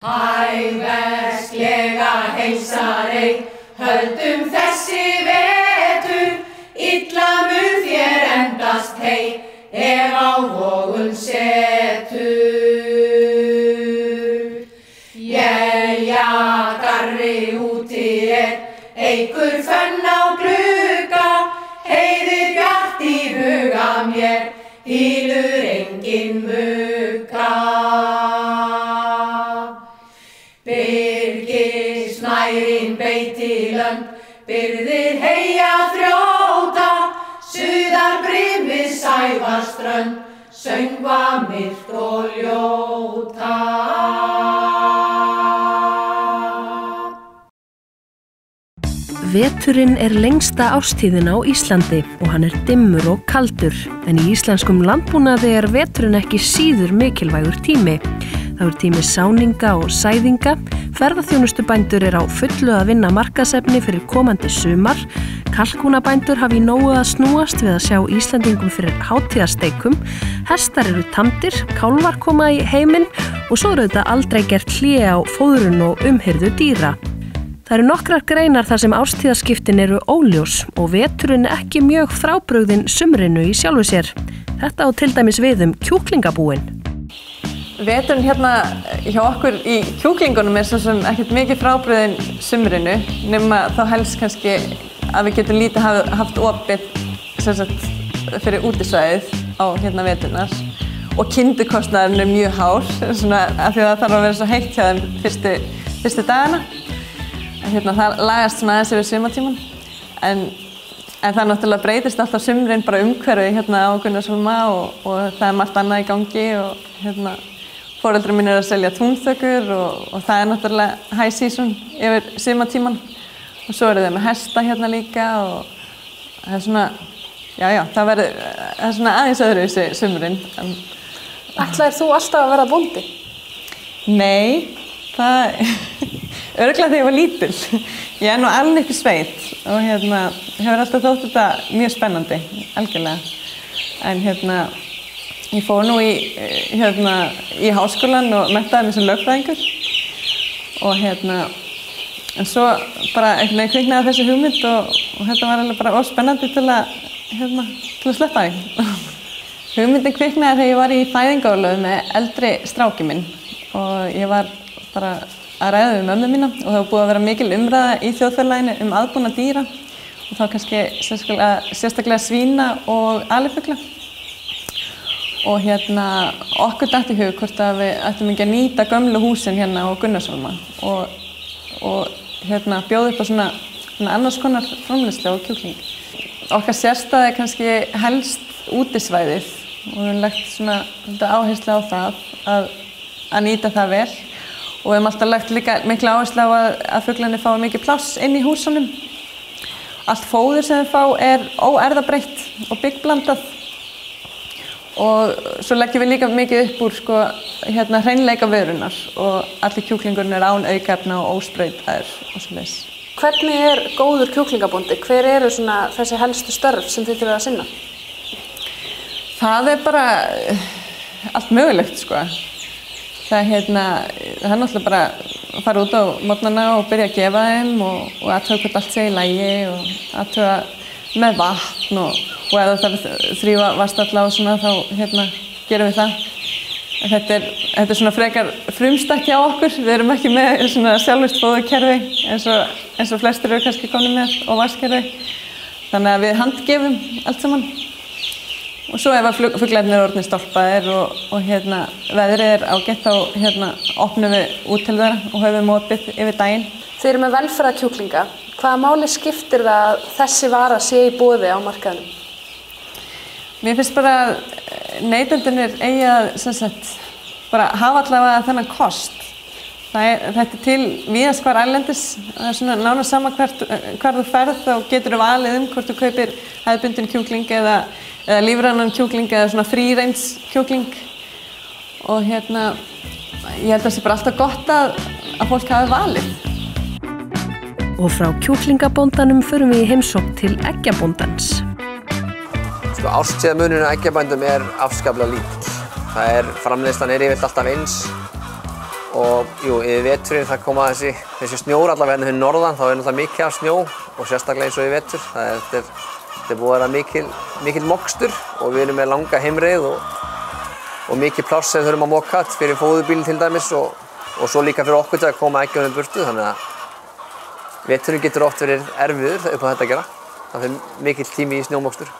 Hægversklega heilsar ei, höldum þessi vetur, illa mun þér endast hei, ef á vogun setur. Jæja, garri úti eikur fönn á glugga, heiðir bjart í huga mér, hylur engin mugga. Birgir snærin beiti lönd, byrðir heia þrjóta, suðar brimið Sævarströnd, söngva myrk og ljóta. Veturinn lengsta árstíðin á Íslandi og hann dimmur og kaldur, en í íslenskum landbúnaði veturinn ekki síður mikilvægur tími. Það tími sáninga og sæðinga, ferðaþjónustubændur á fullu að vinna markaðsefni fyrir komandi sumar, kalkúnabændur hafa í nógu að snúast við að sjá Íslendingum fyrir hátíðasteikum, hestar tamdir, kálfar koma í heiminn og svo þetta aldrei gert hlé á fóðrun og umhirðu dýra. Það nokkrar greinar þar sem árstíðaskiptin óljós og veturinn ekki mjög frábrugðinn sumrinu í sjálfu sér. Þetta á til dæmis við kjúklingabúin. Veturinn hérna hjá okkur í kjúklingunum svo sem ekkert mikið frábrugðinn sumrinu, nema þá helst kannski að við getum lítið haft opið fyrir útisvæðið á hérna veturnar. Og kindukostnaðurinn mjög hár, svona af því að það þarf að vera svo heitt hjá þeim fyrstu dagana. Hérna, það lagast svona aðeins yfir sumartíman, en það náttúrulega breytist alltaf sumrin bara umhverfið hérna á Gunnarshólma og það margt annað í gangi og hérna foreldrar mínir að selja túnþökur og það náttúrulega high season yfir sumartíman og svo þau með hesta hérna líka og það svona, það er svona aðeins öðruvísi sumrin. Ætlaðir þú alltaf að vera bóndi? Nei, það örugglega þegar ég var lítil. Ég nú alveg upp í sveit og hefur alltaf þótt þetta mjög spennandi, algjörlega. En ég fór nú í háskólann og menntaði mig sem lögfræðingur og en svo bara einhvern veginn kviknaði þessi hugmynd og þetta var alveg bara spennandi til að sleppa því. Hugmyndin kviknaði þegar ég var í fæðingarorlofi með eldri stráki minn og ég var bara að ræða við mömmu mína og það var búið að vera mikil umræða í þjóðfélaginu aðbúna dýra og þá kannski sérstaklega svína og alifugla. Og okkur datt í hug hvort að við ættum ekki að nýta gömlu húsin hérna á Gunnarshólma og bjóða upp á svona annars konar framleiðslu á kjúkling. Okkar sérstæði kannski helst útisvæðið og við höfum lagt svona áherslu á það að nýta það vel. Og við höfum alltaf lagt líka mikla áherslu á að fuglarnir fái mikið pláss inn í húsunum. Allt fóður sem við fá óerfðabreytt og byggblandað. Og svo leggjum við líka mikið upp úr hreinleika vörunar og allir kjúklingurinn án aukefna og ósprautaður og svoleiðis. Hvernig góður kjúklingabóndi? Hver eru þessi helstu störf sem þið þurfið að sinna? Það bara allt mögulegt Það er náttúrulega bara að fara út á morgnana og byrja að gefa þeim og athuga hvort allt sé í lagi og athuga með vatn og ef það þarf að þrífa vatnsdalla og svona þá gerum við það. Þetta er svona frekar frumstætt hjá okkur. Við erum ekki með svona sjálfvirkt fóðurkerfi eins og flestir eru kannski komnir með og vatnskerfi. Þannig að við handgefum allt saman. Og svo ef fuglarnir eru orðnir stálpaðir og veðrið ágætt þá opnum við út til þeirra og höfum opið yfir daginn. Þið eru með velferðarkjúklinga. Hvaða máli skiptir það að þessi vara sé í boði á markaðnum? Mér finnst bara að neytendurnir eigi að bara hafa allavega þennan kost. Þetta til víðast hvar erlendis. Það er svona nánast sama hvar þú ferð þá getur þú valið hvort þú kaupir hefðbundinn kjúkling eða lífrænan kjúkling eða svona fríreins kjúkling. Og ég held að það sé bara alltaf gott að fólk hafi valið. Og frá kjúklingabóndanum förum við í heimsókn til eggjabóndans. Árstíðamunurinn á eggjabændum afskaplega lítill. Framleiðslan yfirleitt alltaf eins og jú, yfir veturinn það koma þessi snjór allavega hérna fyrir norðan, þá náttúrulega mikið af snjó og sérstaklega eins og í vetur. Þetta er búið að vera mikill mokstur og við erum með langa heimreið og mikið pláss sem við þurfum að moka fyrir fóðurbílinn til dæmis og svo líka fyrir okkur til að koma eggjunum burtu, þannig að veturinn getur oft verið erfiður upp á þetta að gera. Það fyrir mikill tími í snjómokstur.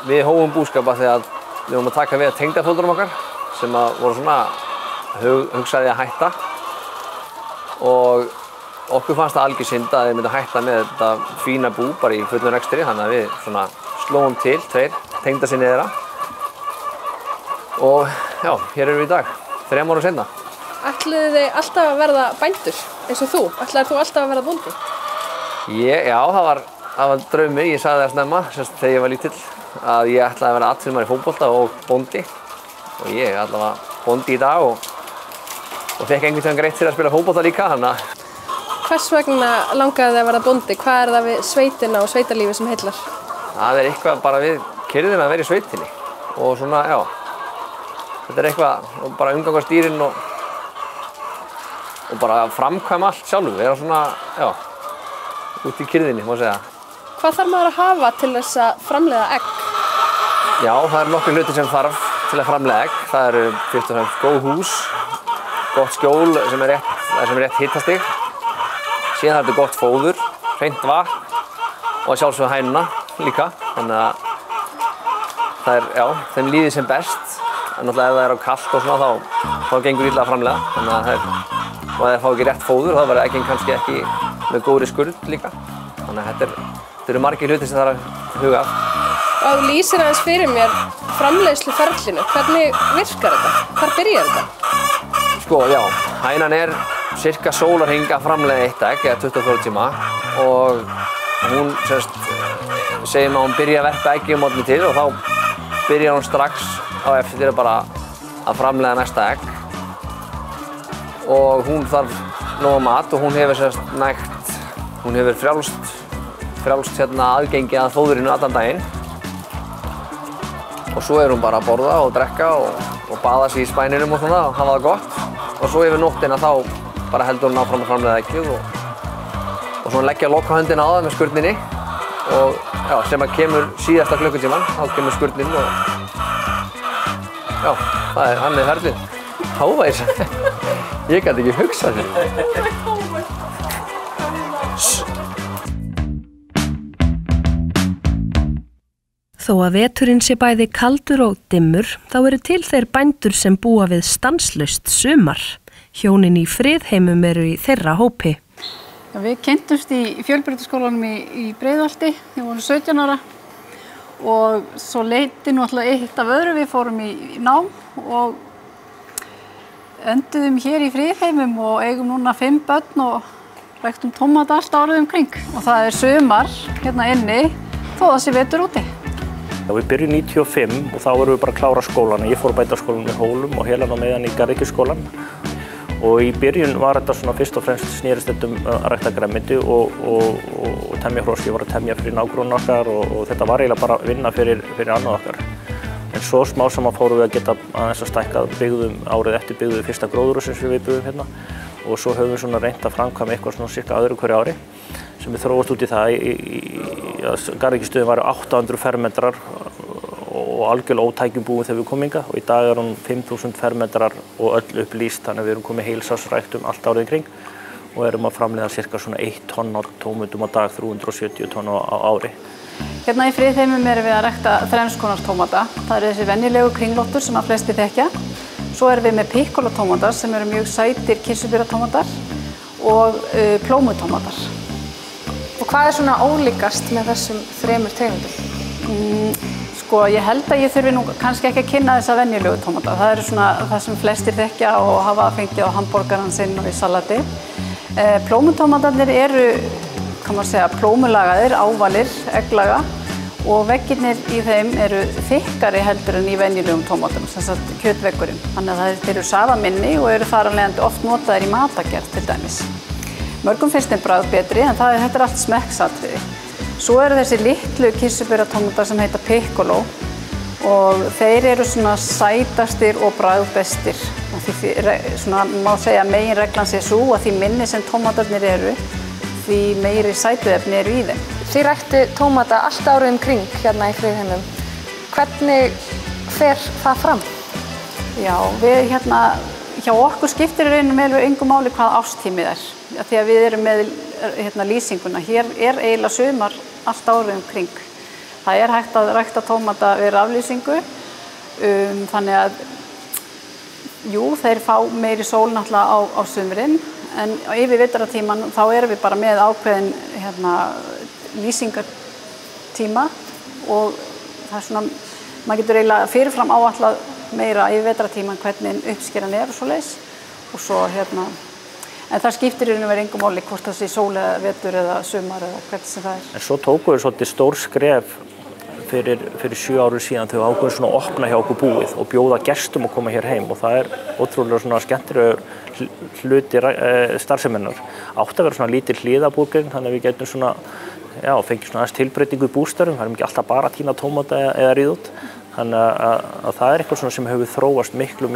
Við hófum búskapa þegar við vorum að taka við tengdafóðurum okkar sem voru svona hugsaði að hætta og okkur fannst það algjör synd að þeir myndu hætta með þetta fína bú bara í fullum rekstri, þannig að við svona slóum til, tveir, tengdasyni þeirra og já, hér erum við í dag, 3 árum seinna. Ætluðu þið alltaf að verða bændur eins og þú? Ætlaðir þú alltaf að verða bóndi? Já, það var draumur, ég sagði það snemma, þegar ég var lítill, að ég ætlaði að vera atvinnumaður í fótbolta og bóndi og ég er allavega bóndi í dag og fékk einhvern veginn greitt fyrir að spila fótbolta líka, þannig að... Hvers vegna langaði þið að vera bóndi? Hvað er það við sveitina og sveitalífi sem heillar? Það er eitthvað bara við kyrrðina að vera í sveitinni og svona, já, þetta er eitthvað, bara umgangast dýrin og bara framkvæma allt sjálfur, vera svona, já, út í kyrrðinni, má segja. Hvað þarf maður að hafa til þess að framleiða egg? Já, það eru nokkrir hlutir sem þarf til að framleiða egg. Það eru fyrst og fremst góð hús, gott skjól sem er rétt hitastig. Síðan er þetta gott fóður, hreint vatn og sjálfsögðu hænuna líka. Þannig að það er, já, þeim líður sem best. En náttúrulega ef það er á kalt og svona þá gengur illa að framleiða. Þannig að ef það fá ekki rétt fóður þá verður eggin kannski ekki með góðri skurð líka. Þannig að þetta eru margir hlutir sem það er að huga að. Og þú lýsir aðeins fyrir mér framleiðsluferlinu. Hvernig virkar þetta? Hvar byrjar þetta? Sko, já, hænan er cirka sólarhring að framleiða eitt egg, eða 24 tíma og hún segjum að hún byrja að verpa eggi morgni til og þá byrjar hún strax á eftir bara að framleiða næsta egg og hún þarf nóga mat og hún hefur hún hefur frjálst aðgengi að fóðurinu allan daginn og svo er hún bara að borða og drekka og baða sig í spæninum og svona og hafa það gott og svo yfir nóttina þá bara heldur hún áfram að framleiða eggið og svona leggja lokahöndina á það með skurninni og já, sem að kemur síðasta klukkutíman, þá kemur skurnin og já, hann er ferlið. Hávæs, ég gæti ekki hugsað því. Þó að veturinn sé bæði kaldur og dimmur, þá eru til þeir bændur sem búa við stanslaust sumar. Hjónin í Friðheimum eru í þeirra hópi. Já, við kynntumst í fjölbrautaskólanum í Breiðholti, við vorum 17 ára og svo leiti nú alltaf eitt af öðru, við fórum í nám og enduðum hér í Friðheimum og eigum núna 5 börn og ræktum tómata allt árið kring. Og það er sumar hérna inni þó það sé vetur úti. Já, við byrjum 95 og þá vorum við bara að klára skólan. Ég fór á bændaskólanum í Hólum og Helan á meðan í Garðyrkjuskólann. Og í byrjun var þetta svona fyrst og fremst snerist þetta að rækta grænmeti og temja hross. Ég var að temja fyrir nágrunna okkar og þetta var eiginlega bara vinna fyrir annað okkar. En svo smá saman fórum við að geta aðeins að stækka byggðum árið eftir byggðum við fyrsta gróðurhúsið sem við byggðum hérna. Og svo höfum við svona reynt að framkvæma eitthvað svona cirka öðru hverju ári sem við þróast út í það. Garðyrkjustöðin var 800 fermetrar og algjörlega ótækjum búin þegar við komum hingað og í dag er hún 5000 fermetrar og öll upplýst, þannig að við erum komið heilsársræktum allt árið kring og erum að framleiða cirka svona 1 tonn á tómatum á dag, 370 tonn á ári. Hérna í Friðheimum erum við að rækta 3 konar tómata. Það eru þessi venjulegu kringlóttur sem að flesti þekkja. Svo erum við með piccolo-tómatar sem eru mjög sætir kirsuberatómatar og plómutómatar. Og hvað er svona ólíkast með þessum 3 tegundum? Sko, ég held að ég þurfi nú kannski ekki að kynna þessa venjulegu tómata. Það eru svona það sem flestir þekkja og hafa fengið á hamborgaran sinn og í salati. Plómutómatarnir eru, kann maður segja, plómulagaðir, ávalir, egglaga og veggirnir í þeim eru þykkari heldur en í venjulegum tómatum, sem sagt kjötveggurinn. Þannig að þeir eru safaminni og eru þar af leiðandi oft notaðir í matargerð til dæmis. Mörgum finnst þeim bragð betri en þetta er allt smekksatriði. Svo eru þessi litlu kirsuberatómatar sem heita piccolo og þeir eru svona sætastir og bragðbestir og svona má segja að meginreglan sé sú að því minni sem tómatarnir eru, því meiri sætuefni eru í þeim. Þið ræktu tómata allt árið kring hérna í Friðheimum. Hvernig fer það fram? Já, við hjá okkur skiptir í raunum engu máli hvað árstímið er. Því að við erum með lýsinguna. Hér er eiginlega sumar allt árið kring. Það er hægt að rækta tómata við raflýsingu, þannig að jú, þeir fá meiri sól náttúrulega á sumrin, en yfir vetrartímann þá erum við bara með ákveðin lýsingartíma og það er svona, maður getur eiginlega fyrirfram áætlað meira yfir vetrartímann hvernig uppskeran er og svoleiðis og svo en það skiptir í raun og veru engu máli hvort það sé sól eða vetur eða sumar eða hvernig sem það er. En svo tókum við svolítið stór skref fyrir 7 árum síðan þegar við ákveðum svona að opna hjá okkur búið og bjóða gestum að koma hér heim og það er ótrúlega svona skemmtilegur hluti starfseminnar. Átti að vera svona lítil hliðabúrgrein þannig að við getum svona, fengið svona aðeins tilbreytingu í bústörfum, það er ekki alltaf bara að tína tómata eða ríðút. Þannig að það er eitthvað svona sem hefur þróast miklu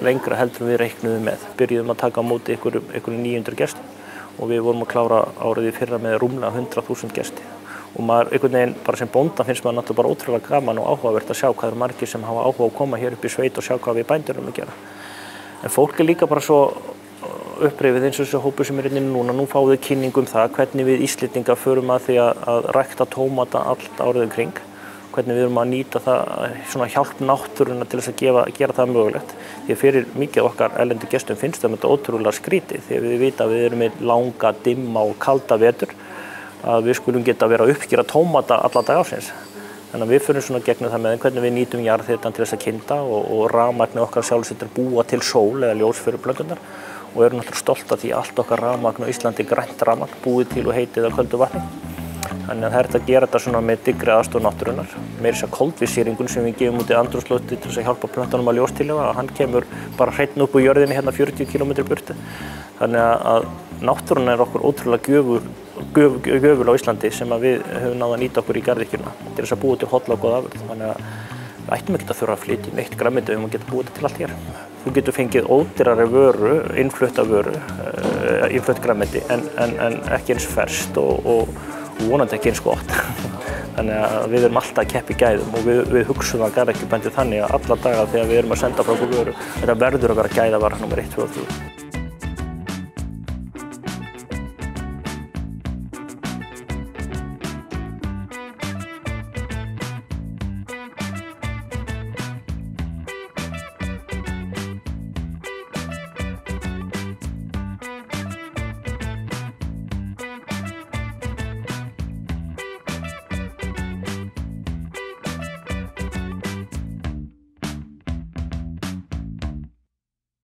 lengra heldur en við reiknuðum með. Byrjuðum að taka á móti einhverjum 900 gestum og við vorum að klára árið í fyrra með rúmlega 100.000 gesti. Og maður einhvern veginn bara sem bónda finnst maður náttúrulega bara ótrúlega gaman og áhugavert að sjá hvað eru margir sem hafa áhuga að koma hér upp í sveit og sjá hvað við bændur erum að gera. En fólk er líka bara svo upprifið eins og þessu hópu sem er inni núna. Nú fáum við kynningu það hvernig við Íslendingar förum að því að rækta tómata allt árið kring. Hvernig við erum að nýta það, svona hjálp náttúruna til þess að gera það mögulegt. Því að fyrir mikið okkar erlendu gestum finnst þetta ótrúlega skrítið því að við vita að við erum með langa, dimma og kalda vetur að við skulum geta verið að uppskera tómata alla dag ársins. Þannig að við förum svona gegnum það með hvernig við nýtum jarðhitann til þess að kynda og rafmagnið okkar sjálfsagt búa til sól eða ljós fyrir plönturnar og erum náttúrulega stolt af því allt okkar rafmagn á Íslandi grænt rafmagn búið til og heitið af köldu vatni. Þannig að það er að gera þetta svona með dyggri aðstoð náttúrunnar. Meira þess að koltvísýringun sem við gefum út í andrúmslofti til þess að hjálpa plöntunum að ljóstillífa, hann kemur bara hreinn upp úr jörðinni hérna 40 km burtu. Þannig að náttúrunnar er okkur ótrúlega gjöful á Íslandi sem að við höfum náð að nýta okkur í garðyrkjuna til þess að búa til holla og góða afurð. Þannig að við ættum ekki að þurfa að flytja neitt grænmeti um að geta búið til allt hér. Þú getur fengið ódýrari vöru, innflutta vöru, innflutt grænmeti en ekki eins ferskt og vonandi ekki eins gott. Þannig að við erum alltaf að keppa í gæðum og við hugsum að garðyrkjubændur þannig að alla daga þegar við erum að senda frá okkur vöru, þetta verður að vera gæðavara númer 1, 2 og 3.